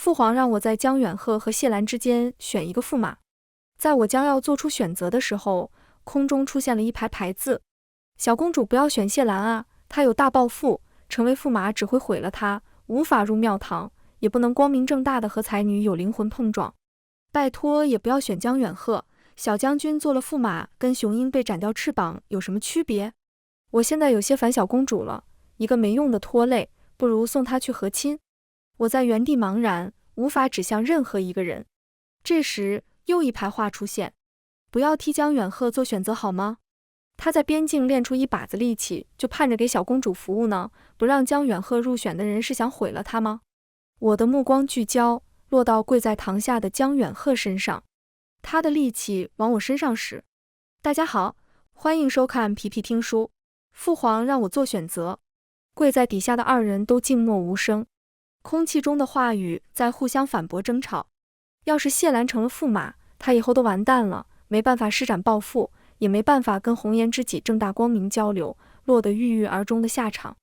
父皇让我在江远鹤和谢兰之间选一个驸马。在我将要做出选择的时候，空中出现了一排牌字：小公主不要选谢兰啊，她有大抱负，成为驸马只会毁了她，无法入庙堂，也不能光明正大的和才女有灵魂碰撞。拜托也不要选江远鹤，小将军做了驸马跟雄鹰被斩掉翅膀有什么区别？我现在有些烦小公主了，一个没用的拖累，不如送她去和亲。我在原地茫然，无法指向任何一个人。这时又一排话出现：不要替江远鹤做选择好吗？他在边境练出一把子力气，就盼着给小公主服务呢，不让江远鹤入选的人是想毁了他吗？我的目光聚焦，落到跪在堂下的江远鹤身上，他的力气往我身上使。大家好，欢迎收看皮皮听书。父皇让我做选择。跪在底下的二人都静默无声，空气中的话语在互相反驳争吵。要是谢兰成了驸马，他以后都完蛋了，没办法施展抱负，也没办法跟红颜知己正大光明交流，落得郁郁而终的下场。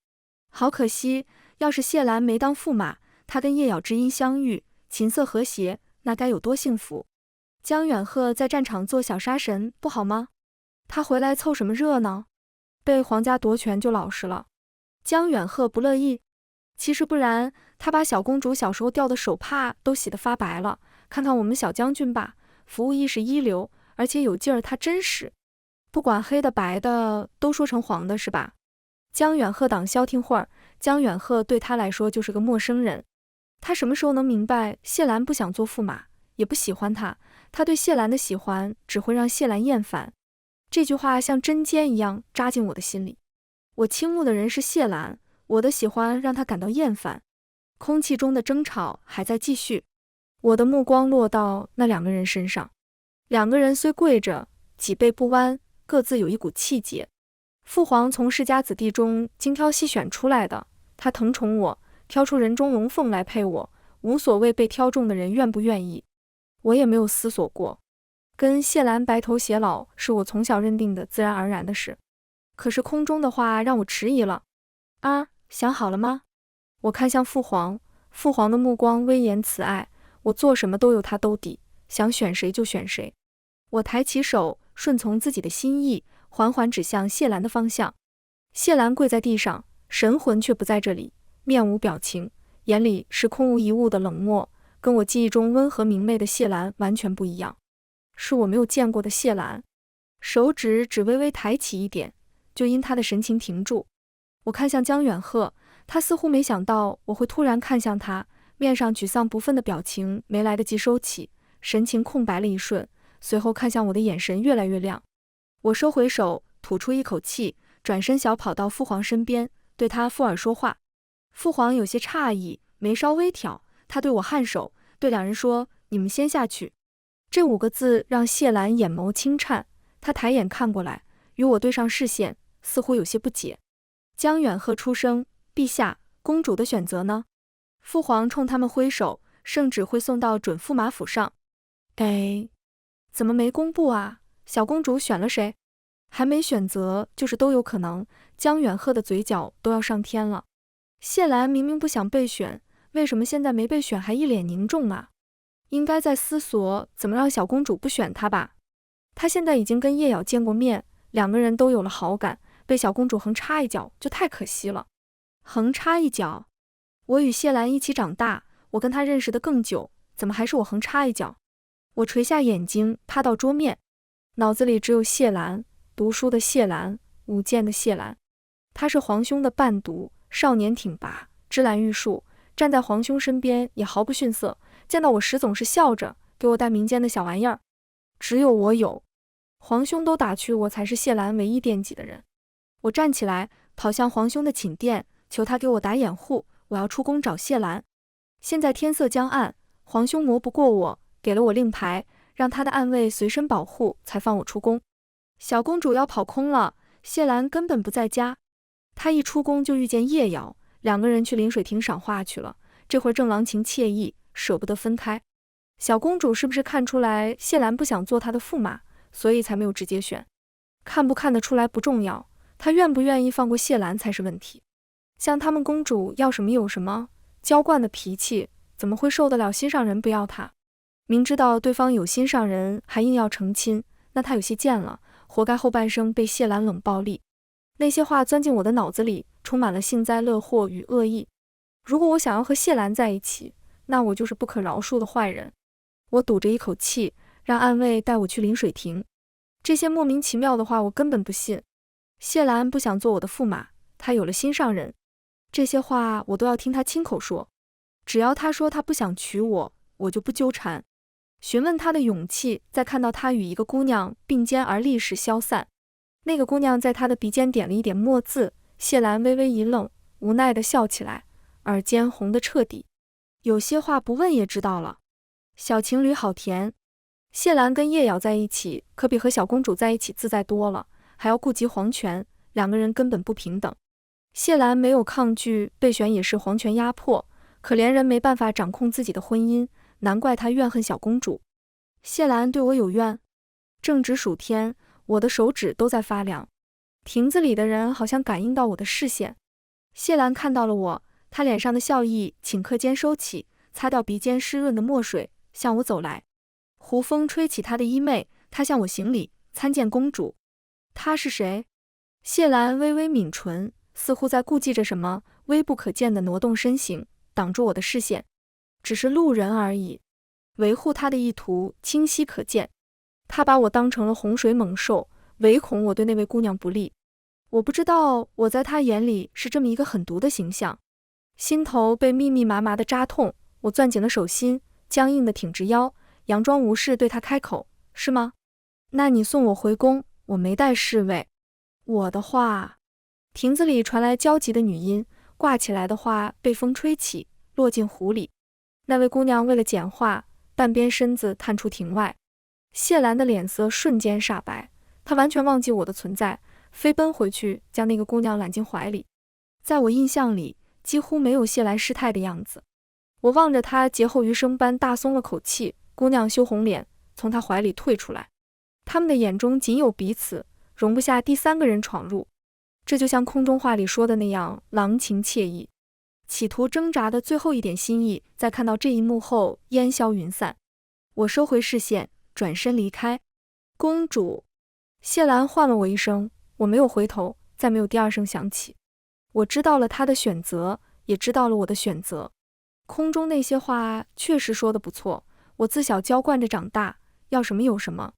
好可惜，要是谢兰没当驸马，他跟叶咬知音相遇，琴瑟和谐，那该有多幸福。江远鹤在战场做小杀神不好吗？他回来凑什么热闹？被皇家夺权就老实了。江远鹤不乐意，其实不然，他把小公主小时候掉的手帕都洗得发白了。看看我们小将军吧，服务意识一流，而且有劲儿，他真实。不管黑的白的，都说成黄的是吧？江远鹤党消停会儿，江远鹤对他来说就是个陌生人。他什么时候能明白谢兰不想做驸马，也不喜欢他，他对谢兰的喜欢只会让谢兰厌烦。这句话像针尖一样扎进我的心里。我倾慕的人是谢兰，我的喜欢让他感到厌烦。空气中的争吵还在继续，我的目光落到那两个人身上。两个人虽跪着，脊背不弯，各自有一股气节。父皇从世家子弟中精挑细选出来的，他疼宠我，挑出人中龙凤来配我，无所谓被挑中的人愿不愿意。我也没有思索过，跟谢兰白头偕老是我从小认定的自然而然的事。可是空中的话让我迟疑了。想好了吗？我看向父皇，父皇的目光威严慈爱，我做什么都由他兜底，想选谁就选谁。我抬起手，顺从自己的心意，缓缓指向谢兰的方向。谢兰跪在地上，神魂却不在这里，面无表情，眼里是空无一物的冷漠，跟我记忆中温和明媚的谢兰完全不一样，是我没有见过的谢兰。手指只微微抬起一点，就因他的神情停住。我看向江远鹤，他似乎没想到我会突然看向他，面上沮丧不忿的表情没来得及收起，神情空白了一瞬，随后看向我的眼神越来越亮。我收回手，吐出一口气，转身小跑到父皇身边，对他附耳说话。父皇有些诧异，眉梢微挑，他对我颔首，对两人说：“你们先下去。”这5个字让谢兰眼眸轻颤，他抬眼看过来，与我对上视线，似乎有些不解。江远鹤出声：“陛下，公主的选择呢？”父皇冲他们挥手，圣旨会送到准驸马府上。怎么没公布啊？小公主选了谁？还没选择，就是都有可能。江远鹤的嘴角都要上天了。谢兰明明不想被选，为什么现在没被选还一脸凝重啊？应该在思索怎么让小公主不选他吧。他现在已经跟叶咬见过面，两个人都有了好感，被小公主横插一脚就太可惜了。横插一脚？我与谢兰一起长大，我跟她认识的更久，怎么还是我横插一脚？我垂下眼睛，趴到桌面，脑子里只有谢兰，读书的谢兰，舞剑的谢兰。她是皇兄的伴读，少年挺拔，芝兰玉树，站在皇兄身边也毫不逊色，见到我时总是笑着，给我带民间的小玩意儿。只有我有，皇兄都打趣我才是谢兰唯一惦记的人。我站起来，跑向皇兄的寝殿，求他给我打掩护，我要出宫找谢兰。现在天色将暗，皇兄磨不过我，给了我令牌，让他的暗卫随身保护，才放我出宫。小公主要跑空了，谢兰根本不在家。她一出宫就遇见叶咬，两个人去临水亭赏画去了，这会儿正郎情妾意，舍不得分开。小公主是不是看出来谢兰不想做她的驸马，所以才没有直接选？看不看得出来不重要，她愿不愿意放过谢兰才是问题。像他们公主要什么有什么，娇惯的脾气，怎么会受得了心上人不要他？明知道对方有心上人还硬要成亲，那他有些贱了，活该后半生被谢兰冷暴力。那些话钻进我的脑子里，充满了幸灾乐祸与恶意。如果我想要和谢兰在一起，那我就是不可饶恕的坏人。我堵着一口气，让暗卫带我去临水亭。这些莫名其妙的话我根本不信。谢兰不想做我的驸马，她有了心上人。这些话我都要听她亲口说。只要她说她不想娶我，我就不纠缠。询问她的勇气，在看到她与一个姑娘并肩而立时消散。那个姑娘在她的鼻尖点了一点墨字，谢兰微微一愣，无奈地笑起来，耳尖红得彻底。有些话不问也知道了。小情侣好甜。谢兰跟叶瑶在一起，可比和小公主在一起自在多了，还要顾及皇权，两个人根本不平等。谢兰没有抗拒被选也是皇权压迫，可怜人没办法掌控自己的婚姻，难怪她怨恨小公主。谢兰对我有怨。正值暑天，我的手指都在发凉。亭子里的人好像感应到我的视线。谢兰看到了我，她脸上的笑意顷刻间收起，擦掉鼻尖湿润的墨水，向我走来。胡风吹起她的衣袂，她向我行礼，参见公主。她是谁？谢兰微微抿唇，似乎在顾忌着什么，微不可见地挪动身形，挡住我的视线。只是路人而已。维护她的意图清晰可见。她把我当成了洪水猛兽，唯恐我对那位姑娘不利。我不知道我在她眼里是这么一个狠毒的形象。心头被密密麻麻的扎痛，我攥紧了手心，僵硬地挺直腰，佯装无事对她开口，是吗？那你送我回宫，我没带侍卫。我的话。亭子里传来焦急的女音，挂起来的话被风吹起，落进湖里。那位姑娘为了简化，半边身子探出亭外。谢兰的脸色瞬间煞白，她完全忘记我的存在，飞奔回去将那个姑娘揽进怀里。在我印象里，几乎没有谢兰失态的样子。我望着她劫后余生般大松了口气，姑娘羞红脸，从她怀里退出来。他们的眼中仅有彼此，容不下第三个人闯入。这就像空中话里说的那样，郎情妾意。企图挣扎的最后一点心意，在看到这一幕后烟消云散。我收回视线，转身离开。公主。谢兰唤了我一声，我没有回头，再没有第二声响起。我知道了她的选择，也知道了我的选择。空中那些话确实说得不错，我自小娇惯着长大，要什么有什么。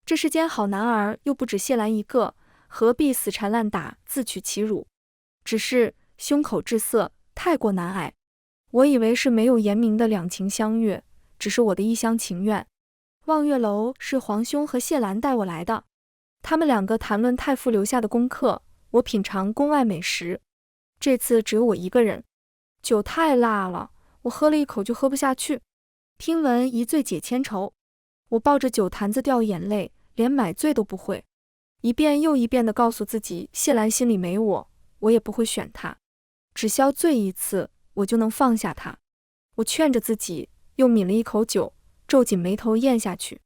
这世间好男儿又不止谢兰一个，何必死缠烂打，自取其辱？只是胸口稚涩，太过难挨。我以为是没有言明的两情相悦，只是我的一厢情愿。望月楼是皇兄和谢兰带我来的，他们两个谈论太傅留下的功课，我品尝宫外美食。这次只有我一个人。酒太辣了，我喝了一口就喝不下去。听闻一醉解千愁，我抱着酒坛子掉眼泪，连买醉都不会。一遍又一遍地告诉自己，谢兰心里没我，我也不会选她。只消醉一次，我就能放下她。我劝着自己，又抿了一口酒，皱紧眉头咽下去。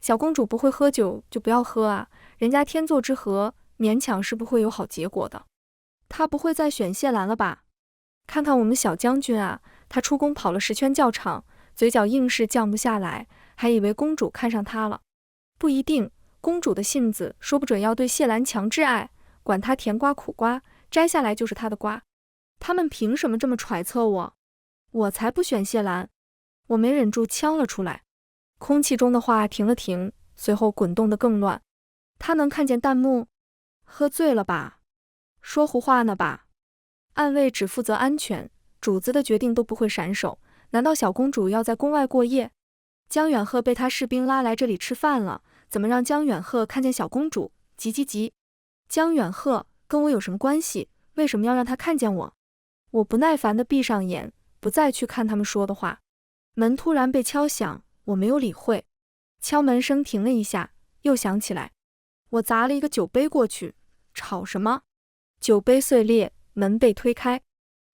小公主不会喝酒就不要喝啊，人家天作之合，勉强是不会有好结果的。她不会再选谢兰了吧？看看我们小将军啊，他出宫跑了10圈教场，嘴角硬是降不下来，还以为公主看上他了。不一定。公主的性子说不准要对谢兰强制爱，管她甜瓜苦瓜，摘下来就是她的瓜。他们凭什么这么揣测我？我才不选谢兰！我没忍住呛了出来。空气中的话停了停，随后滚动得更乱。他能看见弹幕？喝醉了吧？说胡话呢吧？暗卫只负责安全，主子的决定都不会闪手。难道小公主要在宫外过夜？江远鹤被他士兵拉来这里吃饭了，怎么让江远鹤看见小公主？急！江远鹤跟我有什么关系？为什么要让他看见我？我不耐烦地闭上眼，不再去看他们说的话。门突然被敲响，我没有理会。敲门声停了一下，又响起来。我砸了一个酒杯过去，吵什么？酒杯碎裂，门被推开。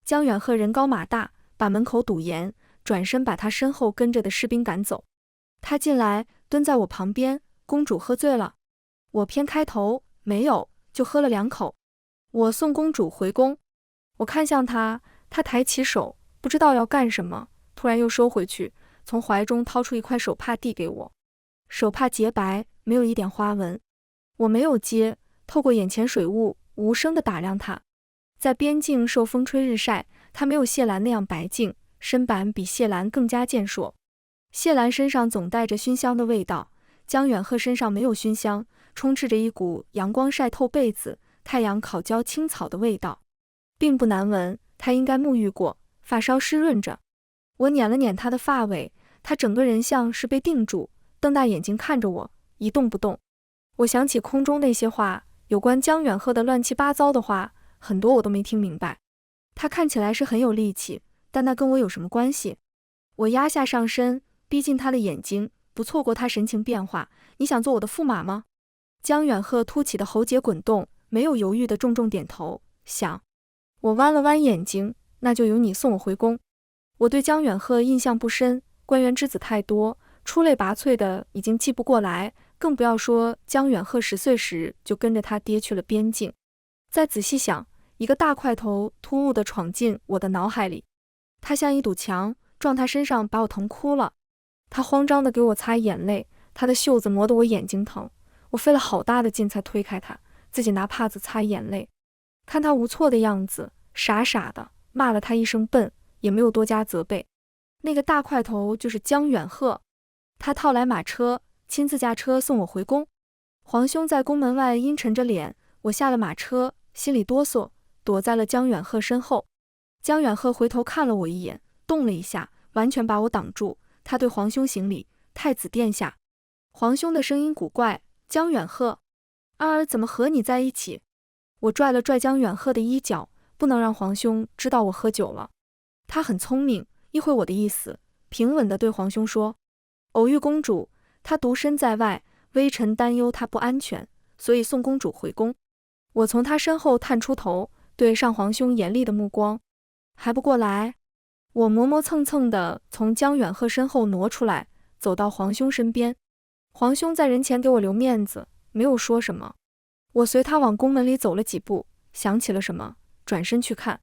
江远鹤人高马大，把门口堵严，转身把他身后跟着的士兵赶走。他进来，蹲在我旁边。公主喝醉了。我偏开头，没有，就喝了2口。我送公主回宫。我看向他，他抬起手，不知道要干什么，突然又收回去，从怀中掏出一块手帕递给我。手帕洁白，没有一点花纹。我没有接，透过眼前水雾，无声地打量它。在边境受风吹日晒，它没有谢兰那样白净，身板比谢兰更加健硕。谢兰身上总带着熏香的味道，江远鹤身上没有熏香，充斥着一股阳光晒透被子、太阳烤焦青草的味道，并不难闻。他应该沐浴过，发梢湿润着。我捻了捻他的发尾，他整个人像是被定住，瞪大眼睛看着我，一动不动。我想起空中那些话，有关江远鹤的乱七八糟的话，很多我都没听明白。他看起来是很有力气，但那跟我有什么关系？我压下上身，逼近他的眼睛，不错过他神情变化。你想做我的驸马吗？江远鹤凸起的喉结滚动，没有犹豫的重重点头，想。我弯了弯眼睛，那就由你送我回宫。我对江远鹤印象不深，官员之子太多，出类拔萃的已经记不过来，更不要说江远鹤10岁时就跟着他爹去了边境。再仔细想，一个大块头突兀地闯进我的脑海里，他像一堵墙，撞他身上把我疼哭了。他慌张地给我擦眼泪，他的袖子磨得我眼睛疼，我费了好大的劲才推开他，自己拿帕子擦眼泪。看他无措的样子，傻傻的骂了他一声笨，也没有多加责备。那个大块头就是江远鹤，他套来马车，亲自驾车送我回宫。皇兄在宫门外阴沉着脸，我下了马车，心里哆嗦，躲在了江远鹤身后。江远鹤回头看了我一眼，动了一下，完全把我挡住。他对皇兄行礼：“太子殿下。”皇兄的声音古怪：“江远鹤，二儿怎么和你在一起？”我拽了拽江远鹤的衣角，不能让皇兄知道我喝酒了。他很聪明，意会我的意思，平稳地对皇兄说：“偶遇公主，她独身在外，微臣担忧她不安全，所以送公主回宫。”我从他身后探出头，对上皇兄严厉的目光。还不过来？我磨磨蹭蹭地从江远鹤身后挪出来，走到皇兄身边。皇兄在人前给我留面子，没有说什么。我随他往宫门里走了几步，想起了什么，转身去看。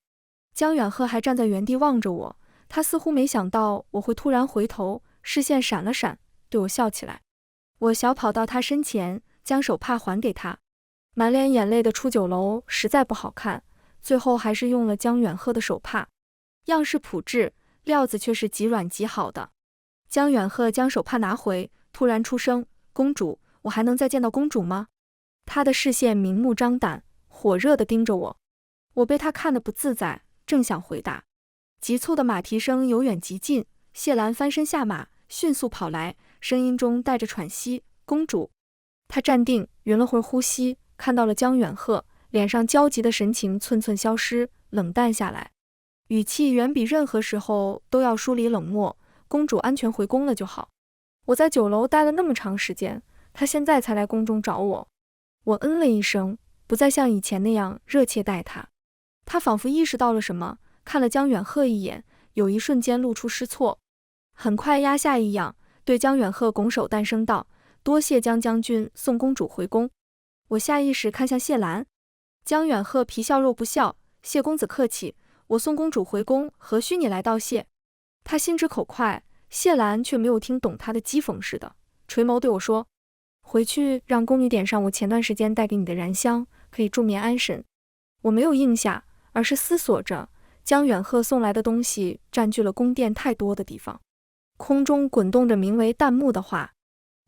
江远鹤还站在原地望着我，他似乎没想到我会突然回头，视线闪了闪，对我笑起来。我小跑到他身前，将手帕还给他。满脸眼泪的出酒楼实在不好看，最后还是用了江远鹤的手帕，样式朴质，料子却是极软极好的。江远鹤将手帕拿回，突然出声：“公主，我还能再见到公主吗？”他的视线明目张胆，火热地盯着我。我被他看得不自在，正想回答，急促的马蹄声由远及近，谢兰翻身下马，迅速跑来，声音中带着喘息：“公主。”他站定，匀了会儿呼吸，看到了江远鹤，脸上焦急的神情寸寸消失，冷淡下来，语气远比任何时候都要疏离冷漠：“公主安全回宫了就好。我在酒楼待了那么长时间，她现在才来宫中找我。”我嗯了一声，不再像以前那样热切待他。他仿佛意识到了什么，看了江远鹤一眼，有一瞬间露出失措，很快压下一仰，对江远鹤拱手诞声道：“多谢江将军送公主回宫。”我下意识看向谢兰，江远鹤皮笑肉不笑：“谢公子客气，我送公主回宫，何须你来道谢？”他心直口快，谢兰却没有听懂他的讥讽似的，垂眸对我说：“回去让宫女点上我前段时间带给你的燃香，可以助眠安神。”我没有应下，而是思索着江远鹤送来的东西占据了宫殿太多的地方。空中滚动着名为弹幕的话，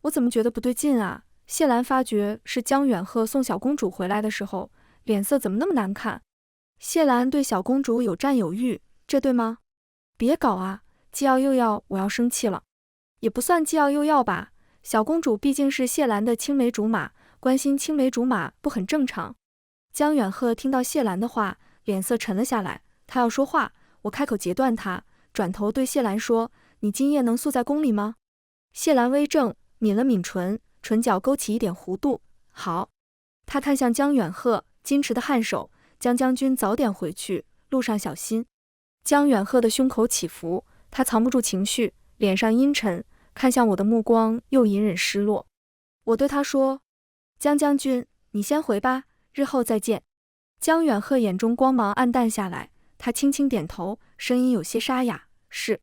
我怎么觉得不对劲啊？谢兰发觉是江远鹤送小公主回来的时候，脸色怎么那么难看？谢兰对小公主有占有欲，这对吗？别搞啊，既要又要，我要生气了。也不算既要又要吧，小公主毕竟是谢兰的青梅竹马，关心青梅竹马不很正常？江远鹤听到谢兰的话，脸色沉了下来，他要说话，我开口截断他，转头对谢兰说：“你今夜能宿在宫里吗？”谢兰微怔，抿了抿唇，唇角勾起一点弧度。好。他看向江远鹤，矜持的颔首：“江将军早点回去，路上小心。”江远鹤的胸口起伏，他藏不住情绪，脸上阴沉，看向我的目光又隐忍失落。我对他说：“江将军，你先回吧，日后再见。”江远鹤眼中光芒暗淡下来，他轻轻点头，声音有些沙哑：“是。”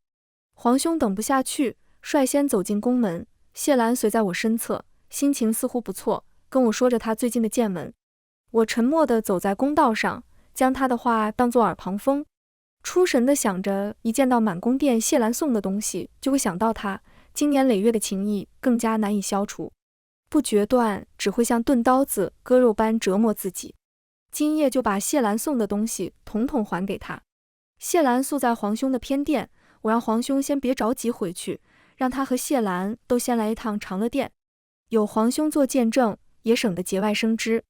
皇兄等不下去，率先走进宫门，谢兰随在我身侧，心情似乎不错，跟我说着他最近的见闻。我沉默地走在公道上，将他的话当作耳旁风，出神地想着，一见到满宫殿谢兰送的东西，就会想到他，经年累月的情谊更加难以消除，不决断只会像钝刀子割肉般折磨自己。今夜就把谢兰送的东西统统还给他。谢兰宿在皇兄的偏殿，我让皇兄先别着急回去，让他和谢兰都先来一趟长乐殿，有皇兄做见证，也省得节外生枝。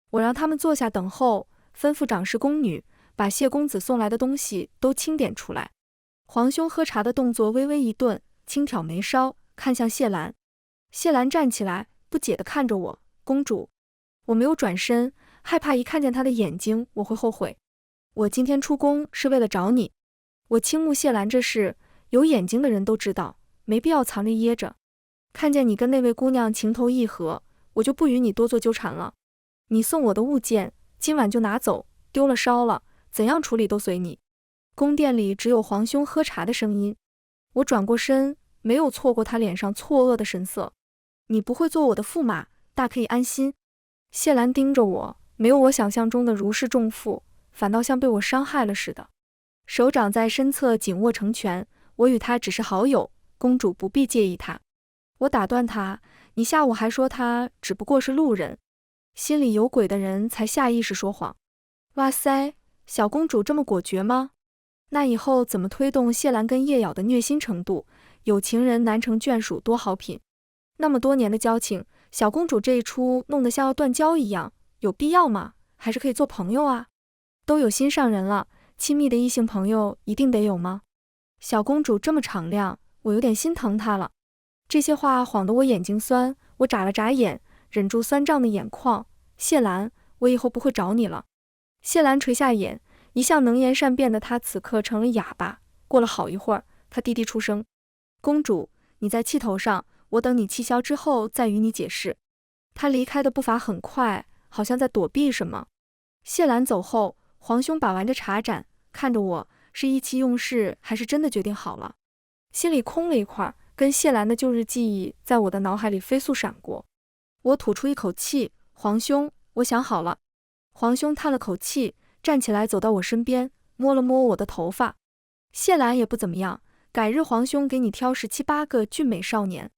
我让他们坐下等候，吩咐掌事宫女把谢公子送来的东西都清点出来。皇兄喝茶的动作微微一顿，轻挑眉梢，看向谢兰。谢兰站起来，不解地看着我，公主。我没有转身，害怕一看见他的眼睛我会后悔。我今天出宫是为了找你。我倾慕谢兰这事，有眼睛的人都知道，没必要藏着掖着。看见你跟那位姑娘情投意合，我就不与你多做纠缠了。你送我的物件，今晚就拿走，丢了烧了，怎样处理都随你。宫殿里只有皇兄喝茶的声音。我转过身，没有错过他脸上错愕的神色。你不会做我的驸马，大可以安心。谢兰盯着我，没有我想象中的如释重负，反倒像被我伤害了似的。手掌在身侧紧握成拳，我与他只是好友，公主不必介意他。我打断他，你下午还说他只不过是路人，心里有鬼的人才下意识说谎。哇塞，小公主这么果决吗？那以后怎么推动谢兰跟叶瑶的虐心程度？有情人难成眷属多好品。那么多年的交情，小公主这一出弄得像要断交一样，有必要吗？还是可以做朋友啊？都有心上人了，亲密的异性朋友一定得有吗？小公主这么敞亮，我有点心疼她了。这些话晃得我眼睛酸，我眨了眨眼，忍住酸胀的眼眶。谢兰，我以后不会找你了。谢兰垂下眼，一向能言善辩的她此刻成了哑巴。过了好一会儿，她低低出声：公主，你在气头上，我等你气消之后再与你解释。她离开的步伐很快，好像在躲避什么。谢兰走后，皇兄把玩着茶盏，看着我，是意气用事，还是真的决定好了？心里空了一块，跟谢兰的旧日记忆在我的脑海里飞速闪过。我吐出一口气，皇兄，我想好了。皇兄叹了口气，站起来走到我身边，摸了摸我的头发。谢兰也不怎么样，改日皇兄给你挑17、8个俊美少年。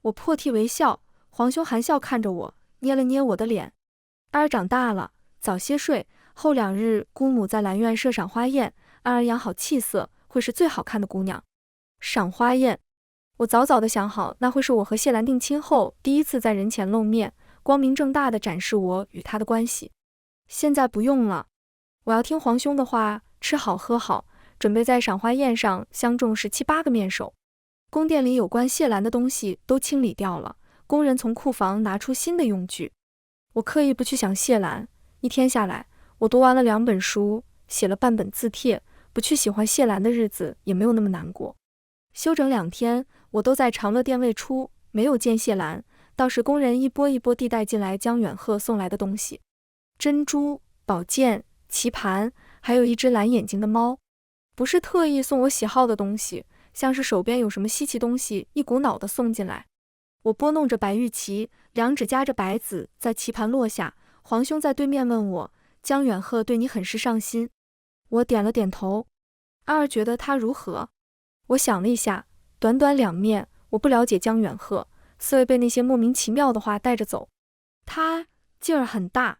我破涕为笑，皇兄含笑看着我，捏了捏我的脸。二儿长大了，早些睡，后2日姑母在兰苑设赏花宴，二儿养好气色，会是最好看的姑娘。赏花宴，我早早的想好，那会是我和谢兰定亲后第一次在人前露面，光明正大的展示我与她的关系。现在不用了，我要听皇兄的话，吃好喝好，准备在赏花宴上相中17、8个面首。宫殿里有关谢兰的东西都清理掉了，工人从库房拿出新的用具。我刻意不去想谢兰，一天下来，我读完了2本书，写了半本字帖，不去喜欢谢兰的日子也没有那么难过。休整2天，我都在长乐殿未出，没有见谢兰，倒是工人一波一波地带进来江远鹤送来的东西：珍珠、宝剑、棋盘，还有一只蓝眼睛的猫。不是特意送我喜好的东西，像是手边有什么稀奇东西一股脑的送进来。我拨弄着白玉棋，2指夹着白子在棋盘落下。皇兄在对面问我：江远鹤对你很是上心。我点了点头。二儿觉得他如何？我想了一下，短短2面，我不了解江远鹤，似未被那些莫名其妙的话带着走。他劲儿很大。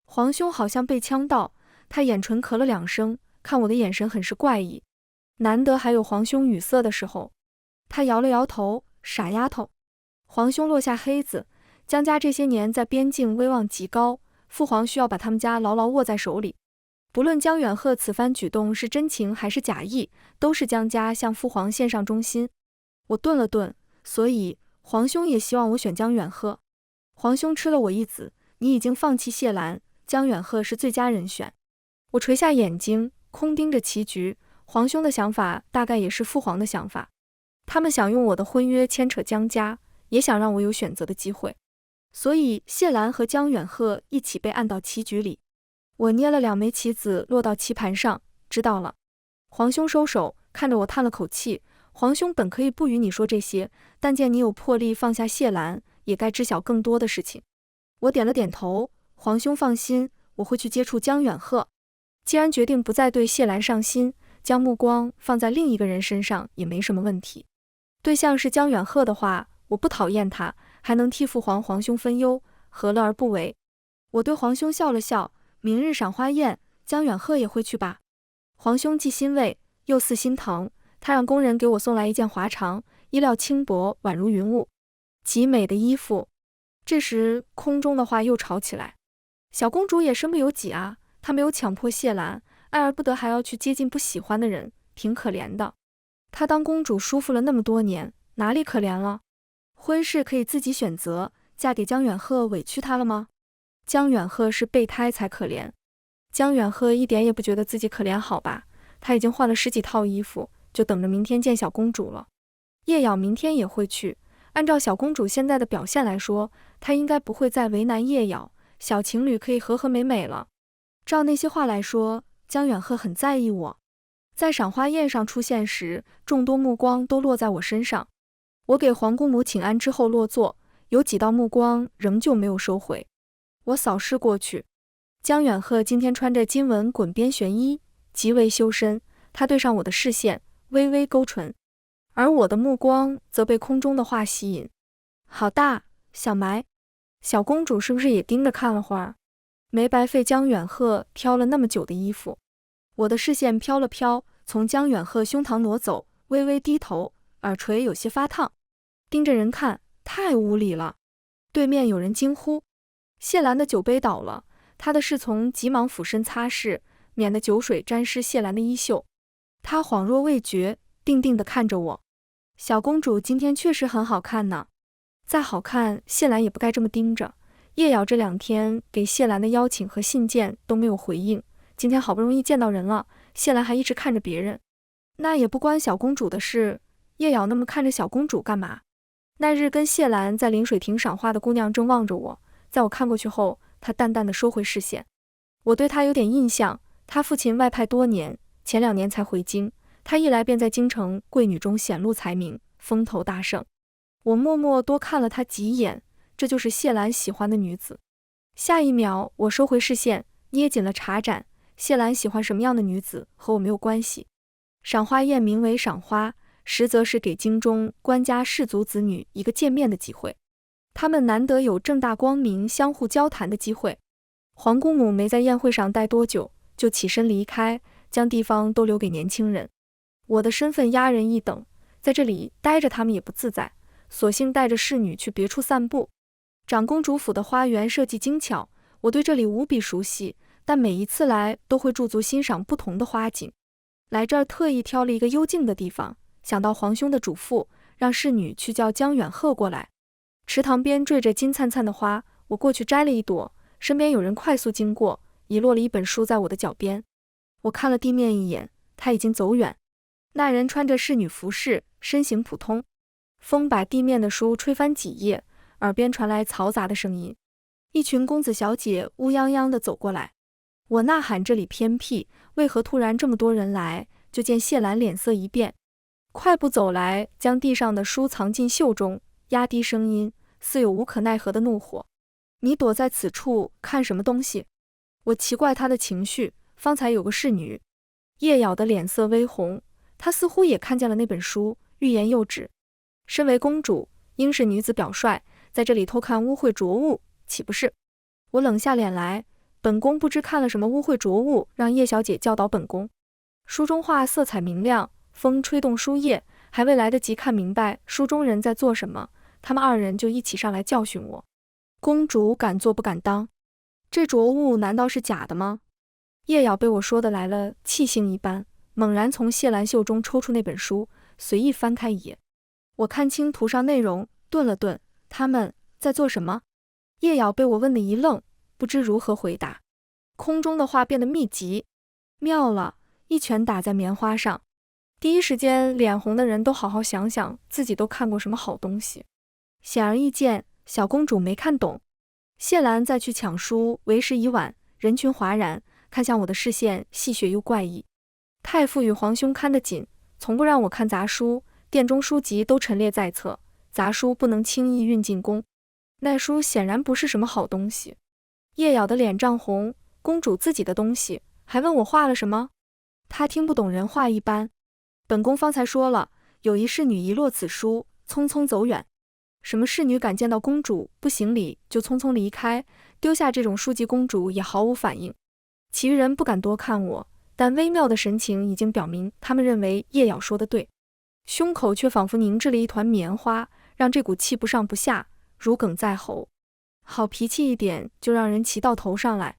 皇兄好像被呛到，他眼唇咳了2声，看我的眼神很是怪异。难得还有皇兄语塞的时候。他摇了摇头：傻丫头。皇兄落下黑子，江家这些年在边境威望极高，父皇需要把他们家牢牢握在手里。不论江远鹤此番举动是真情还是假意，都是江家向父皇献上忠心。我顿了顿，所以皇兄也希望我选江远鹤。皇兄吃了我一子，你已经放弃谢兰，江远鹤是最佳人选。我垂下眼睛，空盯着棋局。皇兄的想法大概也是父皇的想法，他们想用我的婚约牵扯江家，也想让我有选择的机会，所以谢兰和江远鹤一起被按到棋局里。我捏了2枚棋子落到棋盘上，知道了。皇兄收手，看着我叹了口气，皇兄本可以不与你说这些，但见你有魄力放下谢兰，也该知晓更多的事情。我点了点头，皇兄放心，我会去接触江远鹤。既然决定不再对谢兰上心，将目光放在另一个人身上也没什么问题。对象是江远鹤的话，我不讨厌他，还能替父皇兄分忧，何乐而不为？我对皇兄笑了笑，明日赏花宴，江远鹤也会去吧？皇兄既欣慰又似心疼，他让工人给我送来一件华裳，衣料轻薄，宛如云雾，极美的衣服。这时空中的话又吵起来，小公主也身不由己啊，她没有强迫谢兰，爱而不得还要去接近不喜欢的人，挺可怜的。她当公主舒服了那么多年，哪里可怜了？婚事可以自己选择，嫁给江远鹤委屈她了吗？江远鹤是备胎才可怜。江远鹤一点也不觉得自己可怜好吧，他已经换了10几套衣服，就等着明天见小公主了。叶瑶明天也会去，按照小公主现在的表现来说，她应该不会再为难叶瑶，小情侣可以和和美美了。照那些话来说，江远鹤很在意我。在赏花宴上出现时，众多目光都落在我身上。我给皇姑母请安之后落座，有几道目光仍旧没有收回。我扫视过去，江远鹤今天穿着金纹滚边玄衣，极为修身，他对上我的视线，微微勾唇，而我的目光则被空中的话吸引。好大，小埋，小公主是不是也盯着看了会儿？没白费江远鹤挑了那么久的衣服。我的视线飘了飘，从江远鹤胸膛挪走，微微低头，耳垂有些发烫。盯着人看，太无礼了。对面有人惊呼，谢兰的酒杯倒了，她的侍从急忙俯身擦拭，免得酒水沾湿谢兰的衣袖。她恍若未觉，定定地看着我。小公主今天确实很好看呢。再好看，谢兰也不该这么盯着。叶瑶这2天给谢兰的邀请和信件都没有回应，今天好不容易见到人了，谢兰还一直看着别人。那也不关小公主的事，叶瑶那么看着小公主干嘛？那日跟谢兰在临水亭赏花的姑娘正望着我，在我看过去后，她淡淡的收回视线。我对她有点印象，她父亲外派多年，前2年才回京，她一来便在京城贵女中显露才名，风头大盛。我默默多看了她几眼，这就是谢兰喜欢的女子。下一秒，我收回视线，捏紧了茶盏。谢兰喜欢什么样的女子和我没有关系。赏花宴名为赏花，实则是给京中官家士族子女一个见面的机会，他们难得有正大光明相互交谈的机会。皇姑母没在宴会上待多久，就起身离开，将地方都留给年轻人。我的身份压人一等，在这里待着他们也不自在，索性带着侍女去别处散步。长公主府的花园设计精巧，我对这里无比熟悉，但每一次来都会驻足欣赏不同的花景。来这儿特意挑了一个幽静的地方，想到皇兄的嘱咐，让侍女去叫江远鹤过来。池塘边缀着金灿灿的花，我过去摘了一朵，身边有人快速经过，遗落了一本书在我的脚边。我看了地面一眼，他已经走远。那人穿着侍女服饰，身形普通，风把地面的书吹翻几页，耳边传来嘈杂的声音。一群公子小姐乌泱泱地走过来。我呐喊这里偏僻，为何突然这么多人来？就见谢兰脸色一变，快步走来，将地上的书藏进袖中，压低声音，似有无可奈何的怒火。你躲在此处看什么东西？我奇怪她的情绪，方才有个侍女。叶瑶的脸色微红，她似乎也看见了那本书，欲言又止。身为公主，应是女子表率，在这里偷看污秽浊物，岂不是？我冷下脸来，本宫不知看了什么污秽浊物，让叶小姐教导本宫。书中画色彩明亮，风吹动书页，还未来得及看明白书中人在做什么，他们2人就一起上来教训我。公主敢做不敢当，这浊物难道是假的吗？叶瑶被我说的来了气性一般，猛然从谢兰袖中抽出那本书，随意翻开一页。我看清图上内容，顿了顿，他们在做什么？叶瑶被我问得一愣，不知如何回答。空中的话变得密集，妙了，一拳打在棉花上。第一时间脸红的人都好好想想自己都看过什么好东西。显而易见，小公主没看懂。谢兰再去抢书，为时已晚，人群哗然，看向我的视线戏谑又怪异。太傅与皇兄看得紧，从不让我看杂书，殿中书籍都陈列在侧，杂书不能轻易运进宫。那书显然不是什么好东西。叶瑶的脸涨红，公主自己的东西，还问我画了什么？她听不懂人话一般。本宫方才说了，有一侍女遗落此书，匆匆走远。什么侍女敢见到公主不行礼就匆匆离开，丢下这种书籍，公主也毫无反应。其余人不敢多看我，但微妙的神情已经表明他们认为叶瑶说的对，胸口却仿佛凝滞了一团棉花，让这股气不上不下，如鲠在喉。好脾气一点就让人骑到头上来。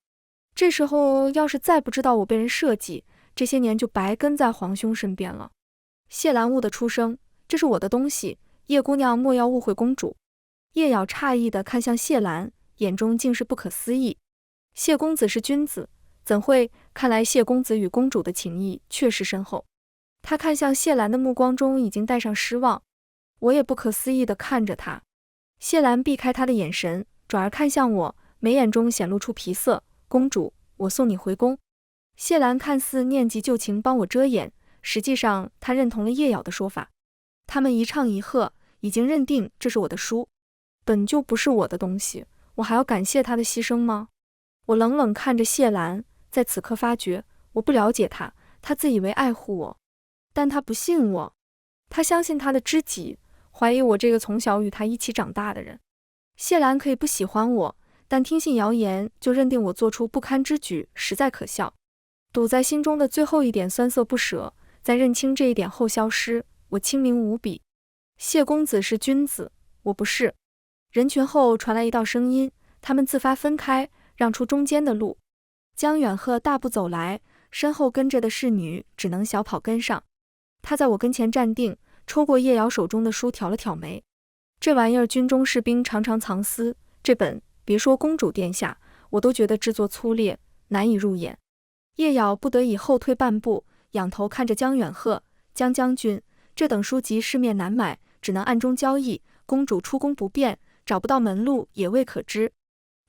这时候要是再不知道我被人设计，这些年就白跟在皇兄身边了。谢兰兀地出声，这是我的东西，叶姑娘莫要误会公主。叶瑶诧异地看向谢兰，眼中竟是不可思议。谢公子是君子，怎会？看来谢公子与公主的情谊确实深厚。他看向谢兰的目光中已经带上失望，我也不可思议地看着他。谢兰避开他的眼神，转而看向我，眉眼中显露出皮色。公主，我送你回宫。谢兰看似念及旧情帮我遮掩，实际上她认同了叶瑶的说法。他们一唱一和，已经认定这是我的书，本就不是我的东西，我还要感谢他的牺牲吗？我冷冷看着谢兰，在此刻发觉我不了解他，他自以为爱护我，但他不信我，他相信他的知己，怀疑我这个从小与他一起长大的人。谢兰可以不喜欢我，但听信谣言就认定我做出不堪之举，实在可笑。堵在心中的最后一点酸涩不舍，在认清这一点后消失，我清明无比。谢公子是君子，我不是。人群后传来一道声音，他们自发分开，让出中间的路。江远鹤大步走来，身后跟着的侍女只能小跑跟上。他在我跟前站定，抽过叶瑶手中的书，挑了挑眉。这玩意儿军中士兵常常藏私，这本别说公主殿下，我都觉得制作粗劣，难以入眼。叶瑶不得已后退半步，仰头看着江远鹤，江将军，这等书籍市面难买，只能暗中交易，公主出宫不便，找不到门路也未可知。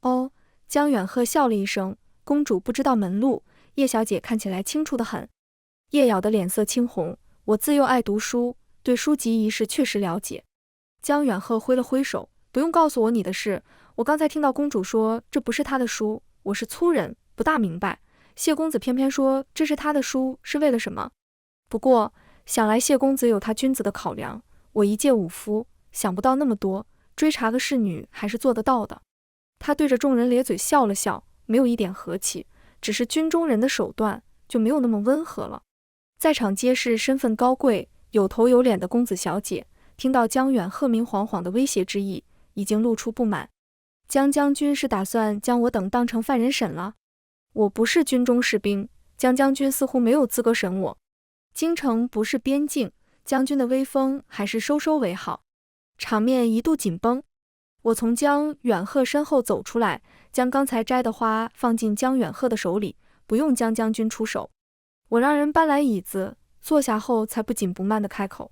哦，江远鹤笑了一声，公主不知道门路，叶小姐看起来清楚得很。叶瑶的脸色青红，我自幼爱读书，对书籍一事确实了解。江远鹤挥了挥手，不用告诉我你的事，我刚才听到公主说这不是她的书，我是粗人，不大明白。谢公子偏偏说这是他的书，是为了什么？不过想来谢公子有他君子的考量，我一介武夫，想不到那么多，追查个侍女还是做得到的。他对着众人咧嘴笑了笑，没有一点和气，只是军中人的手段就没有那么温和了。在场皆是身份高贵、有头有脸的公子小姐，听到江远鹤明晃晃的威胁之意，已经露出不满。江将军是打算将我等当成犯人审了？我不是军中士兵，江将军似乎没有资格审我。京城不是边境，将军的威风还是收收为好。场面一度紧绷。我从江远鹤身后走出来，将刚才摘的花放进江远鹤的手里，不用江将军出手。我让人搬来椅子，坐下后才不紧不慢地开口：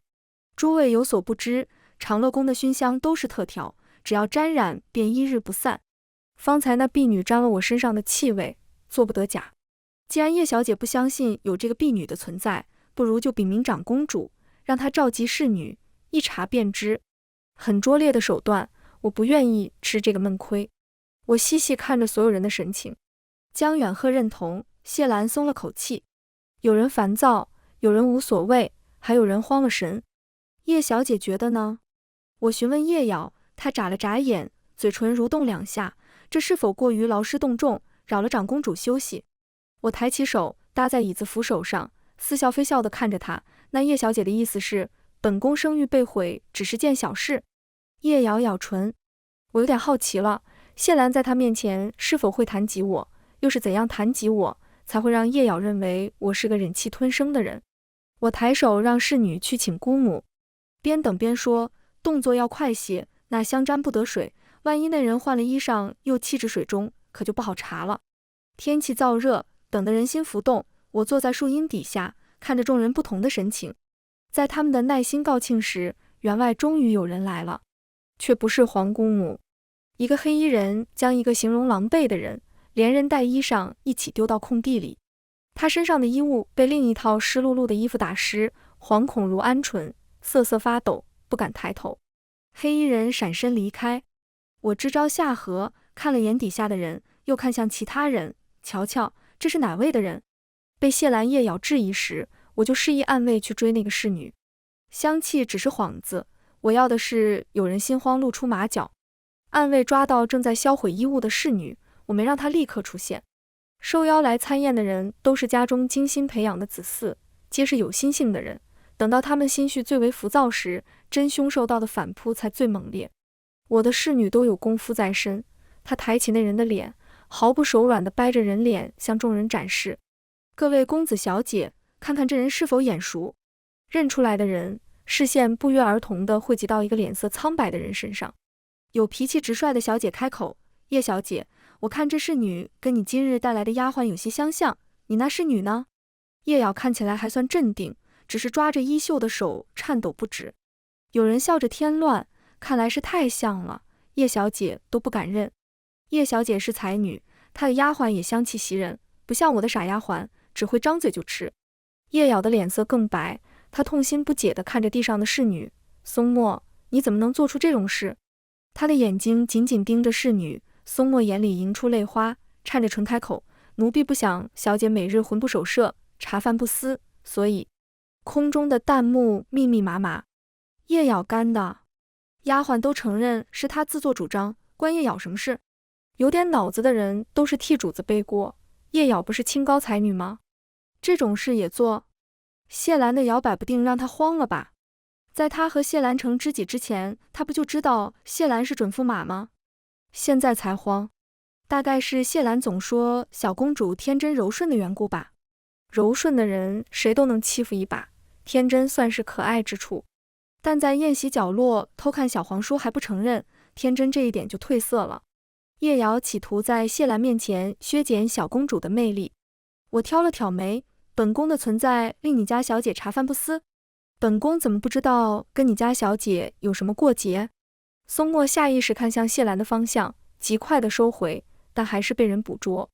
诸位有所不知，长乐宫的熏香都是特调，只要沾染便一日不散。方才那婢女沾了我身上的气味，做不得假。既然叶小姐不相信有这个婢女的存在，不如就禀明长公主，让她召集侍女，一查便知。很拙劣的手段，我不愿意吃这个闷亏。我细细看着所有人的神情。江远鹤认同，谢兰松了口气。有人烦躁，有人无所谓，还有人慌了神。叶小姐觉得呢？我询问叶瑶，她眨了眨眼，嘴唇蠕动两下，这是否过于劳师动众，扰了长公主休息？我抬起手搭在椅子扶手上，似笑非笑地看着她。那叶小姐的意思是，本宫声誉被毁只是件小事？叶瑶咬唇，我有点好奇了，谢兰在她面前是否会谈及我，又是怎样谈及我，才会让叶瑶认为我是个忍气吞声的人？我抬手让侍女去请姑母，边等边说，动作要快些，那香沾不得水，万一那人换了衣裳又弃至水中，可就不好查了。天气燥热，等得人心浮动，我坐在树荫底下，看着众人不同的神情。在他们的耐心告罄时，员外终于有人来了，却不是黄姑母。一个黑衣人将一个形容狼狈的人，连人带衣裳一起丢到空地里。他身上的衣物被另一套湿漉漉的衣服打湿，惶恐如鹌鹑，瑟瑟发抖，不敢抬头。黑衣人闪身离开。我支朝下颌，看了眼底下的人，又看向其他人，瞧瞧，这是哪位的人？被谢兰叶咬质疑时，我就示意暗卫去追那个侍女。香气只是幌子，我要的是有人心慌露出马脚。暗卫抓到正在销毁衣物的侍女，我没让她立刻出现。受邀来参宴的人都是家中精心培养的子嗣，皆是有心性的人。等到他们心绪最为浮躁时，真凶受到的反扑才最猛烈。我的侍女都有功夫在身，她抬起那人的脸，毫不手软地掰着人脸向众人展示。各位公子小姐，看看这人是否眼熟？认出来的人，视线不约而同地汇集到一个脸色苍白的人身上。有脾气直率的小姐开口：叶小姐，我看这侍女跟你今日带来的丫鬟有些相像，你那侍女呢？叶瑶看起来还算镇定，只是抓着衣袖的手颤抖不止。有人笑着添乱，看来是太像了，叶小姐都不敢认。叶小姐是才女，她的丫鬟也香气袭人，不像我的傻丫鬟，只会张嘴就吃。叶瑶的脸色更白，她痛心不解地看着地上的侍女，松墨，你怎么能做出这种事？她的眼睛紧紧盯着侍女，松墨眼里盈出泪花，颤着唇开口：奴婢不想小姐每日魂不守舍，茶饭不思，所以……空中的弹幕密密麻麻。叶瑶干的，丫鬟都承认是她自作主张，关叶瑶什么事？有点脑子的人都是替主子背锅，叶瑶不是清高才女吗？这种事也做？谢兰的摇摆不定让她慌了吧？在她和谢兰成知己之前，她不就知道谢兰是准驸马吗？现在才慌，大概是谢兰总说小公主天真柔顺的缘故吧。柔顺的人谁都能欺负一把，天真算是可爱之处。但在宴席角落偷看小黄书还不承认，天真这一点就褪色了。叶瑶企图在谢兰面前削减小公主的魅力。我挑了挑眉，本宫的存在令你家小姐茶饭不思？本宫怎么不知道跟你家小姐有什么过节？松墨下意识看向谢兰的方向，极快地收回，但还是被人捕捉。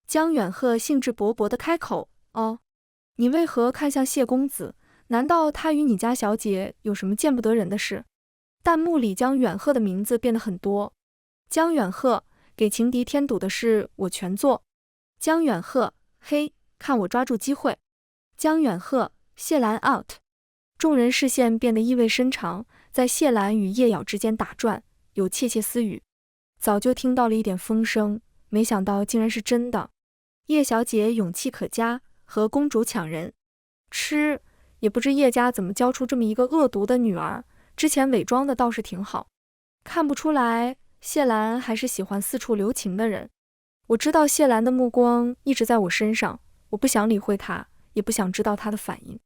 江远鹤兴致勃勃地开口：哦，你为何看向谢公子？难道他与你家小姐有什么见不得人的事？弹幕里江远鹤的名字变得很多。江远鹤，给情敌添堵的事我全做。江远鹤，嘿，看我抓住机会。江远鹤，谢兰 out。众人视线变得意味深长，在谢兰与叶瑶之间打转，有窃窃私语。早就听到了一点风声，没想到竟然是真的。叶小姐勇气可嘉，和公主抢人。吃，也不知叶家怎么教出这么一个恶毒的女儿，之前伪装的倒是挺好。看不出来，谢兰还是喜欢四处留情的人。我知道谢兰的目光一直在我身上，我不想理会她，也不想知道她的反应。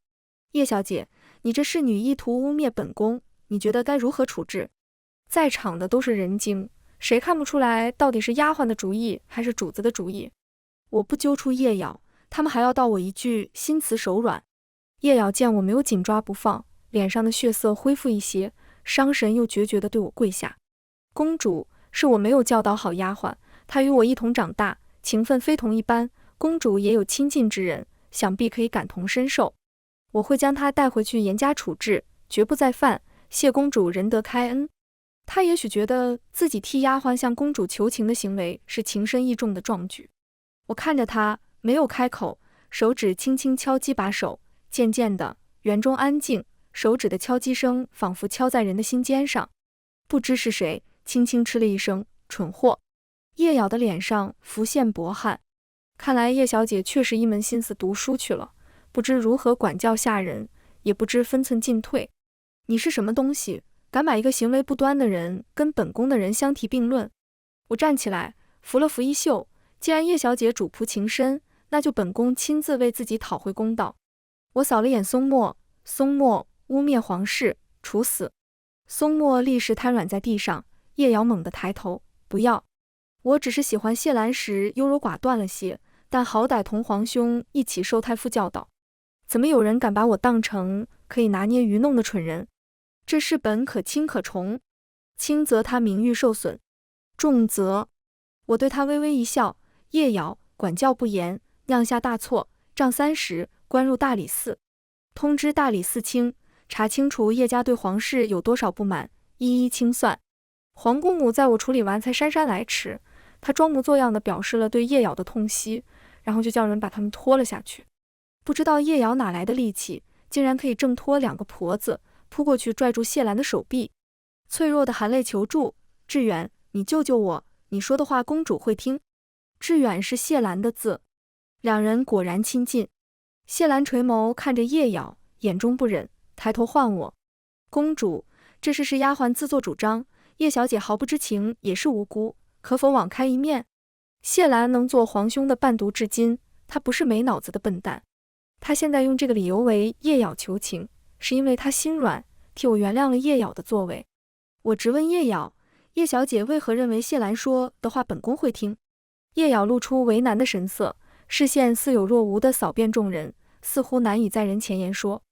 叶小姐，你这侍女意图污蔑本宫，你觉得该如何处置？在场的都是人精，谁看不出来到底是丫鬟的主意还是主子的主意？我不揪出叶瑶，他们还要道我一句心慈手软。叶瑶见我没有紧抓不放，脸上的血色恢复一些，伤神又决绝地对我跪下。公主，是我没有教导好丫鬟，她与我一同长大，情分非同一般，公主也有亲近之人，想必可以感同身受。我会将她带回去严加处置，绝不再犯。谢公主仁德开恩。她也许觉得自己替丫鬟向公主求情的行为是情深意重的壮举。我看着她，没有开口，手指轻轻敲击把手，渐渐的，园中安静，手指的敲击声仿佛敲在人的心尖上。不知是谁轻轻吃了一声，蠢货。叶瑶的脸上浮现薄汗，看来叶小姐确实一门心思读书去了，不知如何管教下人，也不知分寸进退。你是什么东西，敢把一个行为不端的人跟本宫的人相提并论？我站起来，扶了扶衣袖，既然叶小姐主仆情深，那就本宫亲自为自己讨回公道。我扫了眼松墨，松墨污蔑皇室，处死。松墨立时瘫软在地上，叶瑶猛地抬头，不要。我只是喜欢谢兰时优柔寡断了些，但好歹同皇兄一起受太傅教导，怎么有人敢把我当成可以拿捏愚弄的蠢人？这事本可轻可重，轻则他名誉受损，重则……我对他微微一笑，叶瑶管教不严，酿下大错，杖30，关入大理寺。通知大理寺卿，查清楚叶家对皇室有多少不满，一一清算。皇姑母在我处理完才姗姗来迟，她装模作样地表示了对叶瑶的痛惜，然后就叫人把他们拖了下去。不知道叶瑶哪来的力气，竟然可以挣脱2个婆子，扑过去拽住谢兰的手臂，脆弱的含泪求助：志远，你救救我，你说的话公主会听。志远是谢兰的字。两人果然亲近。谢兰垂眸看着叶瑶，眼中不忍，抬头唤我：公主，这事是丫鬟自作主张，叶小姐毫不知情，也是无辜，可否网开一面？谢兰能做皇兄的伴读至今，她不是没脑子的笨蛋。她现在用这个理由为叶瑶求情，是因为她心软，替我原谅了叶瑶的作为。我直问叶瑶：叶小姐为何认为谢兰说的话本宫会听？叶瑶露出为难的神色，视线似有若无地扫遍众人，似乎难以在人前言说。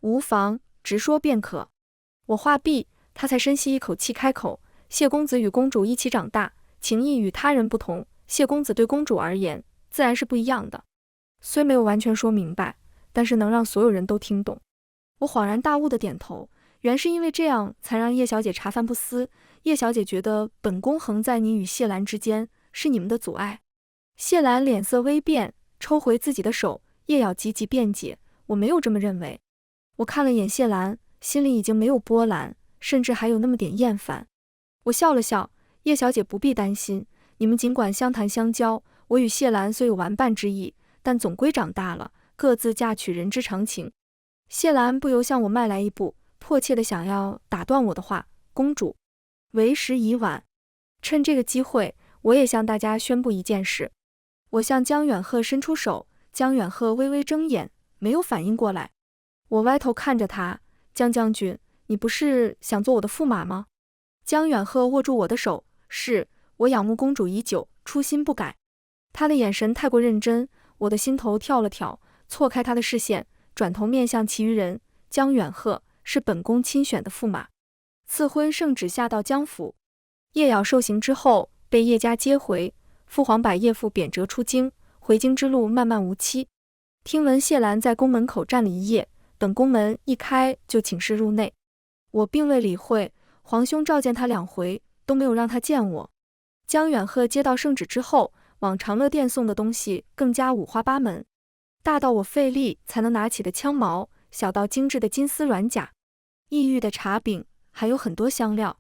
无妨，直说便可。我话毕，他才深吸一口气开口：谢公子与公主一起长大，情谊与他人不同，谢公子对公主而言自然是不一样的。虽没有完全说明白，但是能让所有人都听懂。我恍然大悟地点头，原是因为这样才让叶小姐茶饭不思。叶小姐觉得本宫横在你与谢兰之间，是你们的阻碍。谢兰脸色微变，抽回自己的手。叶瑶急急辩解：我没有这么认为。我看了眼谢兰，心里已经没有波澜，甚至还有那么点厌烦。我笑了笑：叶小姐不必担心，你们尽管相谈相交，我与谢兰虽有玩伴之意，但总归长大了，各自嫁娶人之常情。谢兰不由向我迈来一步，迫切地想要打断我的话：公主，为时已晚。趁这个机会，我也向大家宣布一件事。我向江远鹤伸出手，江远鹤微微睁眼，没有反应过来。我歪头看着他：江将军，你不是想做我的驸马吗？江远鹤握住我的手：是，我仰慕公主已久，初心不改。他的眼神太过认真，我的心头跳了跳，错开他的视线，转头面向其余人：江远鹤是本宫亲选的驸马，赐婚圣旨下到江府。叶瑶受刑之后被叶家接回，父皇把叶父贬谪出京，回京之路漫漫无期。听闻谢兰在宫门口站了一夜，等宫门一开就请示入内。我并未理会，皇兄召见他2回，都没有让他见我。江远鹤接到圣旨之后，往长乐殿送的东西更加五花八门，大到我费力才能拿起的枪矛，小到精致的金丝软甲、异域的茶饼，还有很多香料。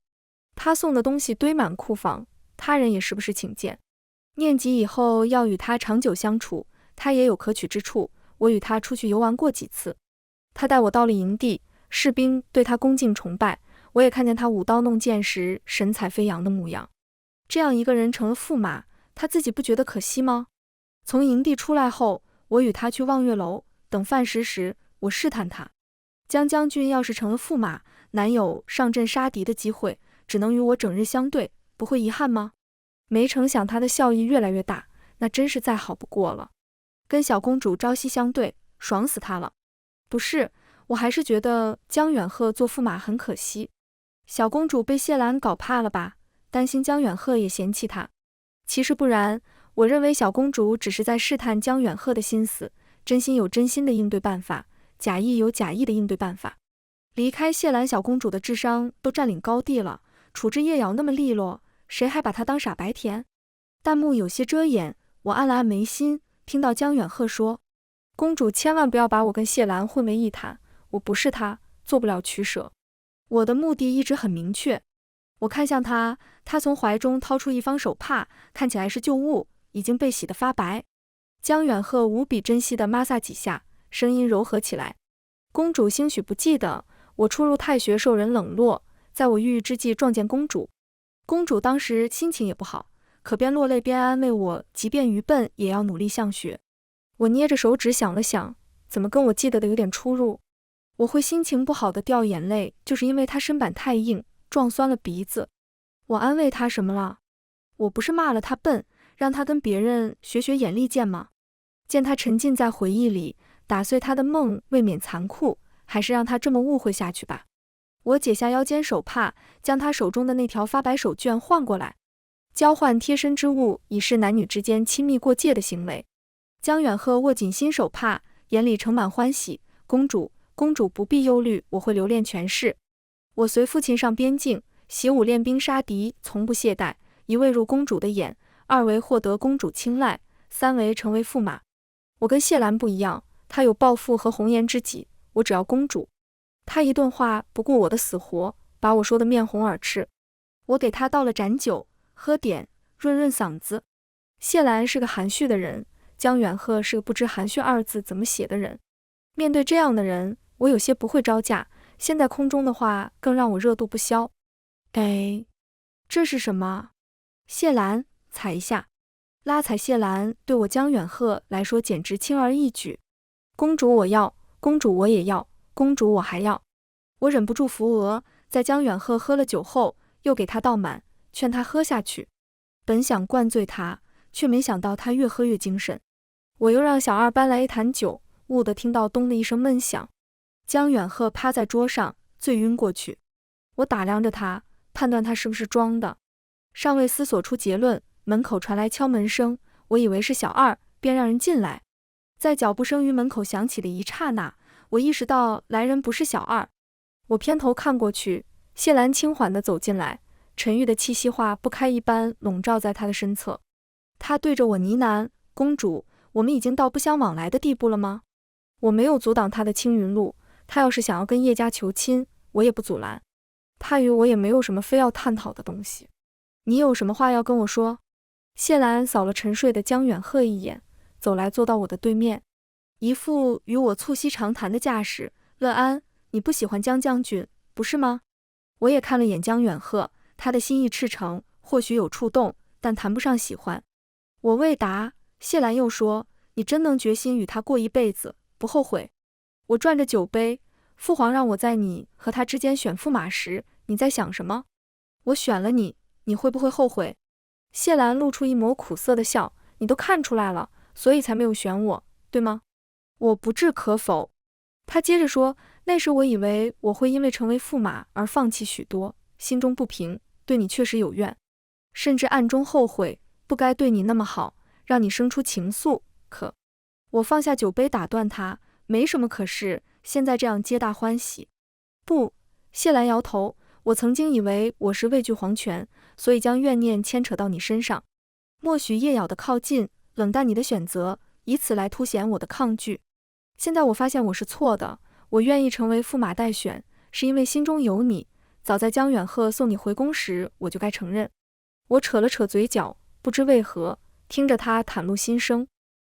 他送的东西堆满库房，他人也时不时请见。念及以后要与他长久相处，他也有可取之处。我与他出去游玩过几次，他带我到了营地，士兵对他恭敬崇拜，我也看见他舞刀弄剑时神采飞扬的模样。这样一个人成了驸马，他自己不觉得可惜吗？从营地出来后，我与他去望月楼，等饭食时，我试探他：江将军要是成了驸马，难有上阵杀敌的机会，只能与我整日相对，不会遗憾吗？没成想他的笑意越来越大，那真是再好不过了。跟小公主朝夕相对，爽死他了。不是，我还是觉得江远鹤做驸马很可惜。小公主被谢兰搞怕了吧？担心江远鹤也嫌弃她。其实不然，我认为小公主只是在试探江远鹤的心思，真心有真心的应对办法，假意有假意的应对办法。离开谢兰，小公主的智商都占领高地了，处置叶瑶那么利落，谁还把她当傻白甜？弹幕有些遮掩，我按了按眉心，听到江远鹤说：公主千万不要把我跟谢兰混为一谈，我不是她，做不了取舍。我的目的一直很明确。我看向他，他从怀中掏出一方手帕，看起来是旧物，已经被洗得发白。江远鹤无比珍惜地抹挲几下，声音柔和起来：公主兴许不记得，我初入太学受人冷落，在我郁郁之际撞见公主。公主当时心情也不好，可边落泪边安慰我，即便愚笨也要努力向学。我捏着手指想了想，怎么跟我记得的有点出入。我会心情不好的掉眼泪，就是因为她身板太硬，撞酸了鼻子。我安慰她什么了？我不是骂了她笨，让她跟别人学学眼力见吗？见她沉浸在回忆里，打碎她的梦未免残酷，还是让她这么误会下去吧。我解下腰间手帕，将她手中的那条发白手绢换过来。交换贴身之物已是男女之间亲密过界的行为。江远鹤握紧新手帕，眼里盛满欢喜：公主，公主不必忧虑，我会留恋权势。我随父亲上边境，习武练兵杀敌，从不懈怠，一为入公主的眼，二为获得公主青睐，三为成为驸马。我跟谢兰不一样，她有抱负和红颜知己，我只要公主。她一顿话不顾我的死活，把我说得面红耳赤。我给她倒了盏酒，喝点，润润嗓子。谢兰是个含蓄的人，江远鹤是个不知含蓄二字怎么写的人。面对这样的人，我有些不会招架，现在空中的话更让我热度不消。哎，这是什么？谢兰，踩一下。拉踩谢兰对我江远鹤来说简直轻而易举。公主我要，公主我也要，公主我还要。我忍不住扶额，在江远鹤喝了酒后，又给他倒满，劝他喝下去。本想灌醉他，却没想到他越喝越精神。我又让小二搬来一坛酒，兀地听到咚的一声闷响，江远鹤趴在桌上，醉晕过去。我打量着他，判断他是不是装的，尚未思索出结论，门口传来敲门声，我以为是小二，便让人进来。在脚步声于门口响起的一刹那，我意识到来人不是小二。我偏头看过去，谢兰轻缓地走进来，沉郁的气息化不开一般笼罩在他的身侧。他对着我呢喃：“公主，我们已经到不相往来的地步了吗？”我没有阻挡他的青云路，他要是想要跟叶家求亲，我也不阻拦。他与我也没有什么非要探讨的东西。你有什么话要跟我说？谢兰扫了沉睡的江远鹤一眼，走来坐到我的对面，一副与我促膝长谈的架势。乐安，你不喜欢江将军，不是吗？我也看了眼江远鹤，他的心意赤诚，或许有触动，但谈不上喜欢。我未答，谢兰又说：“你真能决心与他过一辈子，不后悔？”我转着酒杯，父皇让我在你和他之间选驸马时，你在想什么？我选了你，你会不会后悔？谢兰露出一抹苦涩的笑，你都看出来了，所以才没有选我，对吗？我不置可否。他接着说，那时我以为我会因为成为驸马而放弃许多，心中不平，对你确实有怨，甚至暗中后悔，不该对你那么好，让你生出情愫。可我放下酒杯打断他，没什么可是，现在这样皆大欢喜。不，谢兰摇头，我曾经以为我是畏惧皇权，所以将怨念牵扯到你身上，默许叶咬的靠近，冷淡你的选择，以此来凸显我的抗拒。现在我发现我是错的，我愿意成为驸马待选，是因为心中有你，早在江远鹤送你回宫时，我就该承认。我扯了扯嘴角，不知为何，听着他袒露心声，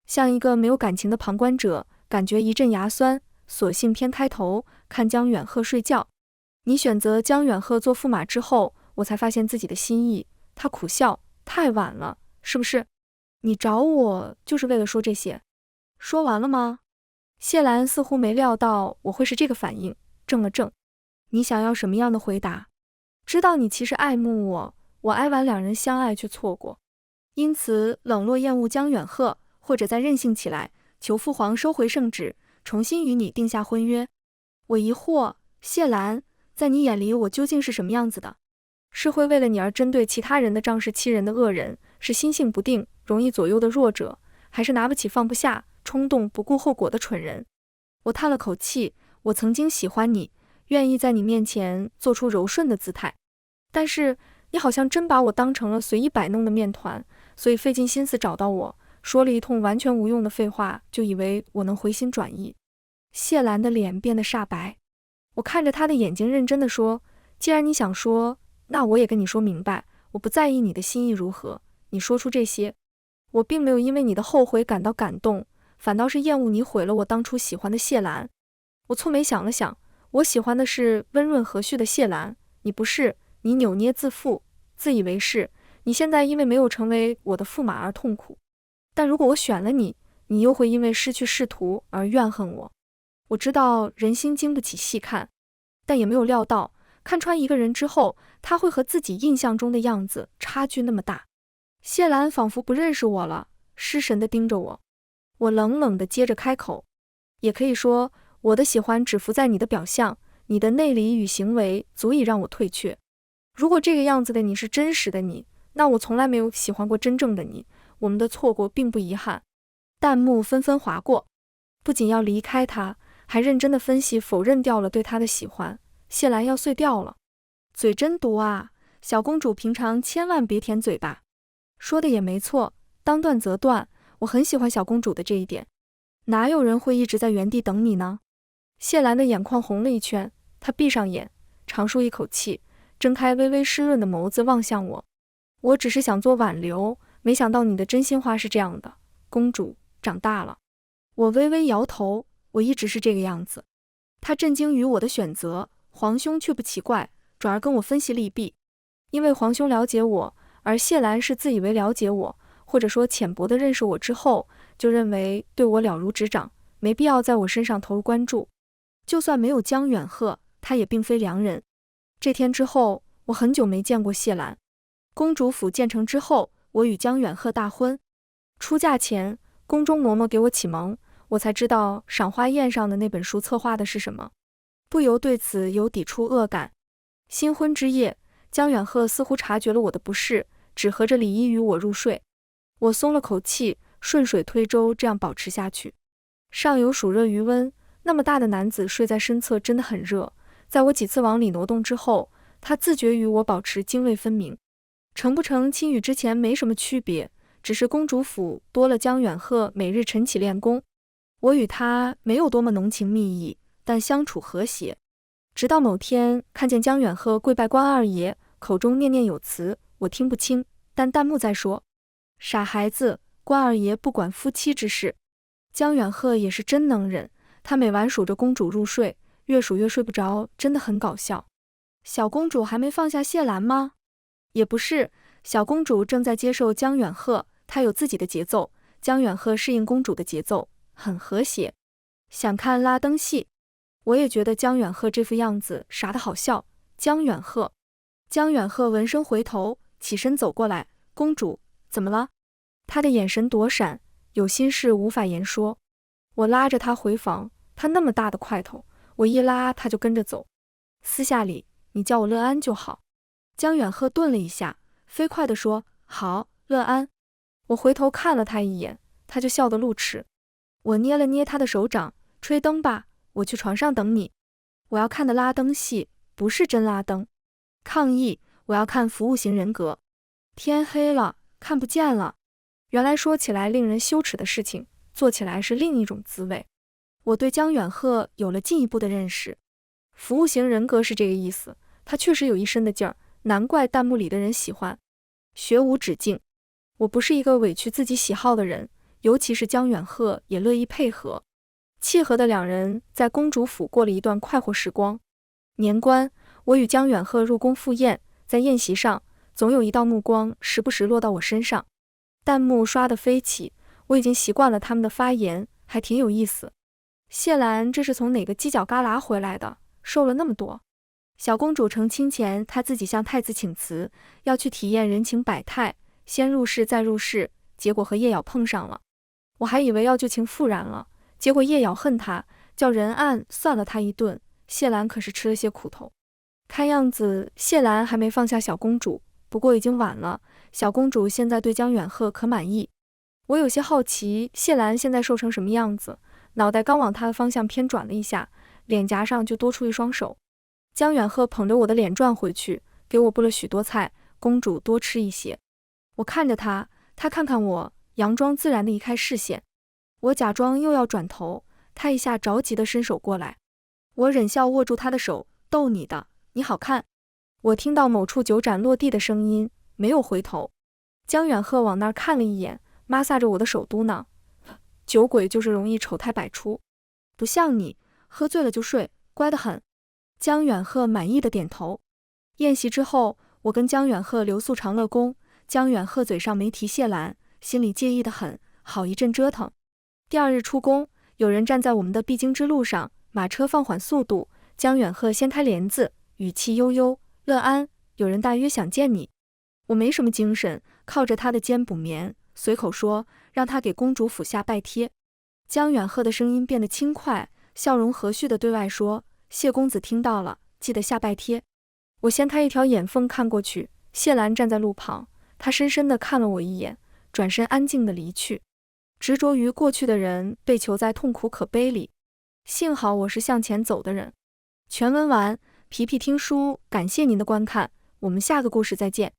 像一个没有感情的旁观者，感觉一阵牙酸，索性偏开头看江远鹤睡觉。你选择江远鹤做驸马之后，我才发现自己的心意。他苦笑，太晚了，是不是？你找我就是为了说这些？说完了吗？谢兰似乎没料到我会是这个反应，怔了怔。你想要什么样的回答？知道你其实爱慕我，我哀婉两人相爱却错过，因此冷落厌恶江远鹤，或者再任性起来，求父皇收回圣旨，重新与你定下婚约。我疑惑，谢兰，在你眼里我究竟是什么样子的？是会为了你而针对其他人的仗势欺人的恶人，是心性不定，容易左右的弱者，还是拿不起放不下，冲动不顾后果的蠢人？我叹了口气，我曾经喜欢你，愿意在你面前做出柔顺的姿态，但是你好像真把我当成了随意摆弄的面团，所以费尽心思找到我，说了一通完全无用的废话，就以为我能回心转意。谢兰的脸变得煞白，我看着她的眼睛认真地说，既然你想说，那我也跟你说明白，我不在意你的心意如何，你说出这些，我并没有因为你的后悔感到感动，反倒是厌恶你毁了我当初喜欢的谢兰。我蹙眉想了想，我喜欢的是温润和煦的谢兰，你不是，你扭捏自负，自以为是，你现在因为没有成为我的驸马而痛苦，但如果我选了你，你又会因为失去仕途而怨恨我。我知道人心经不起细看，但也没有料到看穿一个人之后，他会和自己印象中的样子差距那么大。谢兰仿佛不认识我了，失神地盯着我。我冷冷地接着开口，也可以说，我的喜欢只浮在你的表象，你的内里与行为足以让我退却。如果这个样子的你是真实的你，那我从来没有喜欢过真正的你，我们的错过并不遗憾。弹幕纷纷划过，不仅要离开他，还认真的分析否认掉了对他的喜欢。谢兰要碎掉了，嘴真毒啊！小公主平常千万别舔嘴巴。说的也没错，当断则断，我很喜欢小公主的这一点。哪有人会一直在原地等你呢？谢兰的眼眶红了一圈，她闭上眼，长舒一口气，睁开微微湿润的眸子望向我。我只是想做挽留，没想到你的真心话是这样的，公主长大了。我微微摇头，我一直是这个样子。他震惊于我的选择，皇兄却不奇怪，转而跟我分析利弊。因为皇兄了解我，而谢兰是自以为了解我，或者说浅薄的认识我之后，就认为对我了如指掌，没必要在我身上投入关注。就算没有江远鹤，他也并非良人。这天之后，我很久没见过谢兰。公主府建成之后，我与江远鹤大婚。出嫁前，宫中嬷嬷给我启蒙，我才知道赏花宴上的那本书策划的是什么，不由对此有抵触恶感。新婚之夜，江远鹤似乎察觉了我的不适，只合着礼衣与我入睡。我松了口气，顺水推舟这样保持下去。上有暑热余温，那么大的男子睡在身侧真的很热，在我几次往里挪动之后，他自觉与我保持泾渭分明。成不成亲与之前没什么区别，只是公主府多了江远鹤每日晨起练功。我与他没有多么浓情蜜意，但相处和谐。直到某天看见江远鹤跪拜关二爷，口中念念有词，我听不清，但弹幕在说：傻孩子，关二爷不管夫妻之事。江远鹤也是真能忍，他每晚数着公主入睡，越数越睡不着，真的很搞笑。小公主还没放下谢兰吗？也不是，小公主正在接受江远鹤，她有自己的节奏，江远鹤适应公主的节奏，很和谐。想看拉登戏，我也觉得江远鹤这副样子傻得好笑。江远鹤闻声回头，起身走过来，公主怎么了？他的眼神躲闪，有心事无法言说。我拉着他回房，他那么大的块头，我一拉他就跟着走。私下里你叫我乐安就好。江远鹤顿了一下，飞快地说：好，乐安。我回头看了他一眼，他就笑得露齿。我捏了捏他的手掌，吹灯吧，我去床上等你。我要看的拉登戏，不是真拉登。抗议，我要看服务型人格。天黑了，看不见了。原来说起来令人羞耻的事情，做起来是另一种滋味。我对江远鹤有了进一步的认识。服务型人格是这个意思，他确实有一身的劲儿，难怪弹幕里的人喜欢。学无止境。我不是一个委屈自己喜好的人，尤其是江远鹤也乐意配合。契合的两人在公主府过了一段快活时光。年关，我与江远鹤入宫赴宴，在宴席上，总有一道目光时不时落到我身上。弹幕刷得飞起，我已经习惯了他们的发言，还挺有意思。谢兰这是从哪个犄角旮旯回来的，瘦了那么多。小公主成亲前，她自己向太子请辞，要去体验人情百态，先入室再入室，结果和叶瑶碰上了。我还以为要旧情复燃了，结果叶瑶恨她，叫人暗算了她一顿。谢兰可是吃了些苦头。看样子谢兰还没放下小公主，不过已经晚了，小公主现在对江远鹤可满意。我有些好奇谢兰现在瘦成什么样子，脑袋刚往她的方向偏转了一下，脸颊上就多出一双手。江远鹤捧着我的脸转回去，给我布了许多菜，公主多吃一些。我看着他，他看看我，佯装自然地移开视线。我假装又要转头，他一下着急地伸手过来。我忍笑握住他的手，逗你的，你好看。我听到某处酒盏落地的声音，没有回头。江远鹤往那儿看了一眼，抹撒着我的手嘟囔：酒鬼就是容易丑态百出，不像你，喝醉了就睡，乖得很。江远鹤满意的点头。宴席之后，我跟江远鹤留宿长乐宫，江远鹤嘴上没提谢兰，心里介意得很，好一阵折腾。第二日出宫，有人站在我们的必经之路上，马车放缓速度，江远鹤掀开帘子，语气悠悠：乐安，有人大约想见你。我没什么精神，靠着他的肩补眠，随口说让他给公主府下拜帖。江远鹤的声音变得轻快，笑容和煦地对外说：谢公子听到了，记得下拜帖。我掀开一条眼缝看过去，谢兰站在路旁，她深深地看了我一眼，转身安静地离去。执着于过去的人被囚在痛苦可悲里。幸好我是向前走的人。全文完，皮皮听书，感谢您的观看，我们下个故事再见。